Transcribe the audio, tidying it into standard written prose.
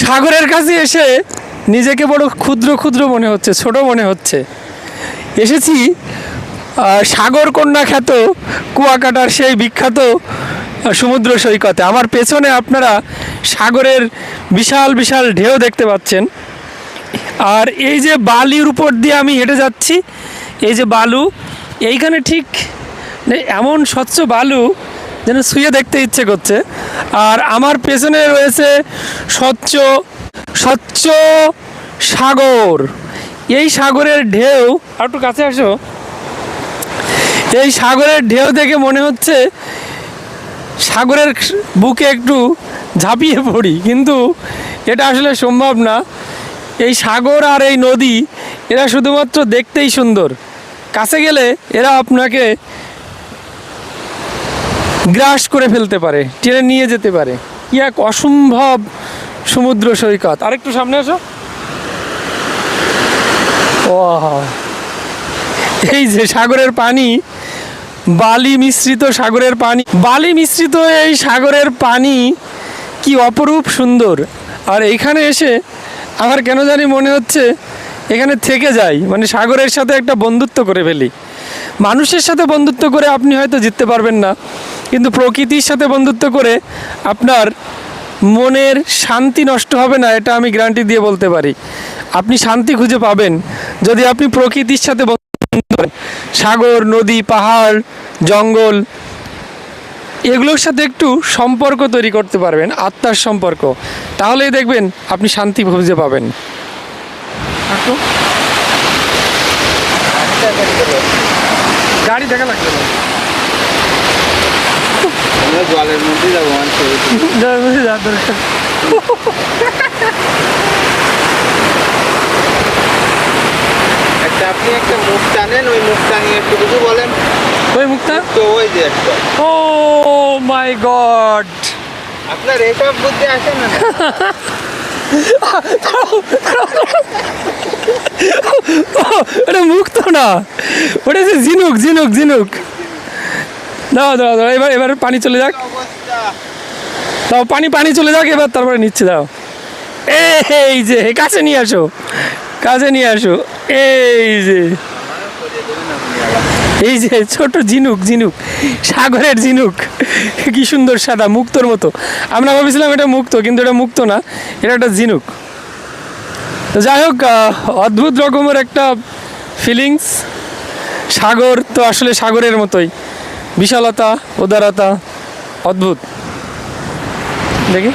সাগরের কাছে এসে নিজেকে বড় ক্ষুদ্র ক্ষুদ্র মনে হচ্ছে, ছোট মনে হচ্ছে। এসেছি সাগর কন্যা খ্যাত কুয়াকাটার সেই বিখ্যাত সমুদ্র সৈকতে। আমার পেছনে আপনারা সাগরের বিশাল বিশাল ঢেউ দেখতে পাচ্ছেন। আর এই যে বালির উপর দিয়ে আমি হেঁটে যাচ্ছি, এই যে বালু, এইখানে ঠিক এমন স্বচ্ছ বালু যেন শুয়ে দেখতে ইচ্ছে করছে। আর আমার পেছনে রয়েছে স্বচ্ছ স্বচ্ছ সাগর। এই সাগরের ঢেউ, আর একটু কাছে আসো, এই সাগরের ঢেউ দেখে মনে হচ্ছে সাগরের বুকে একটু ঝাঁপিয়ে পড়ি, কিন্তু এটা আসলে সম্ভব না। এই সাগর আর এই নদী এরা শুধুমাত্র দেখতেই সুন্দর, কাছে গেলে এরা আপনাকে গ্রাস করে ফেলতে পারে, টেনে নিয়ে যেতে পারে। কি এক অসম্ভব সমুদ্র সৈকত। আরেকটু সামনে আসো। ও, এই যে সাগরের পানি, বালি মিশ্রিত সাগরের পানি, বালি মিশ্রিত এই সাগরের পানি কি অপরূপ সুন্দর। আর এইখানে এসে আমার কেন জানি মনে হচ্ছে এখানে থেকে যাই, মানে সাগরের সাথে একটা বন্ধুত্ব করে ফেলি। মানুষের সাথে বন্ধুত্ব করে আপনি হয়তো জিততে পারবেন না, কিন্তু প্রকৃতির সাথে বন্ধুত্ব করে আপনার মনের শান্তি নষ্ট হবে না, এটা আমি গ্যারান্টি দিয়ে বলতে পারি। আপনি শান্তি খুঁজে পাবেন যদি আপনি প্রকৃতির সাথে বন্ধুত্ব করেন। সাগর, নদী, পাহাড়, জঙ্গল, এগুলোর সাথে একটু সম্পর্ক তৈরি করতে পারবেন, আত্মার সম্পর্ক, তাহলেই দেখবেন আপনি শান্তি খুঁজে পাবেন। গাড়ি দেখা লাগবে না, জলের মধ্যে যাবো, জলের মধ্যে যাওয়ার দরকার। আপনি একটা মুখ টানেন, ওই মুখ টানিয়ে একটু কিছু বলেন। ওই মুখটা তো ওই যে একটা, ও মাই গড, আপনার এইসব বুদ্ধি আসে না? ওটা মুখ তো না, ওটা যে ঝিনুক ঝিনুক ঝিনুক। দাও দাও দাও, এবার এবার পানি চলে যাক, দাও পানি পানি চলে যাক এবার, তারপরে নিচ্ছে। দাও, এই যে কাছে নিয়ে আসো, কাছে নিয়ে আসো। এই যে, এই যে ছোট ঝিনুক, ঝিনুক, সাগরের ঝিনুক, কি সুন্দর সাদা, মুক্তোর মতো। আমরা ভাবছিলাম এটা মুক্তো, কিন্তু এটা মুক্তো না, এটা একটা ঝিনুক। তো যাই হোক, অদ্ভুত রকমের একটা ফিলিংস। সাগর তো আসলে সাগরের মতোই, বিশালতা, উদারতা, অদ্ভুত। দেখি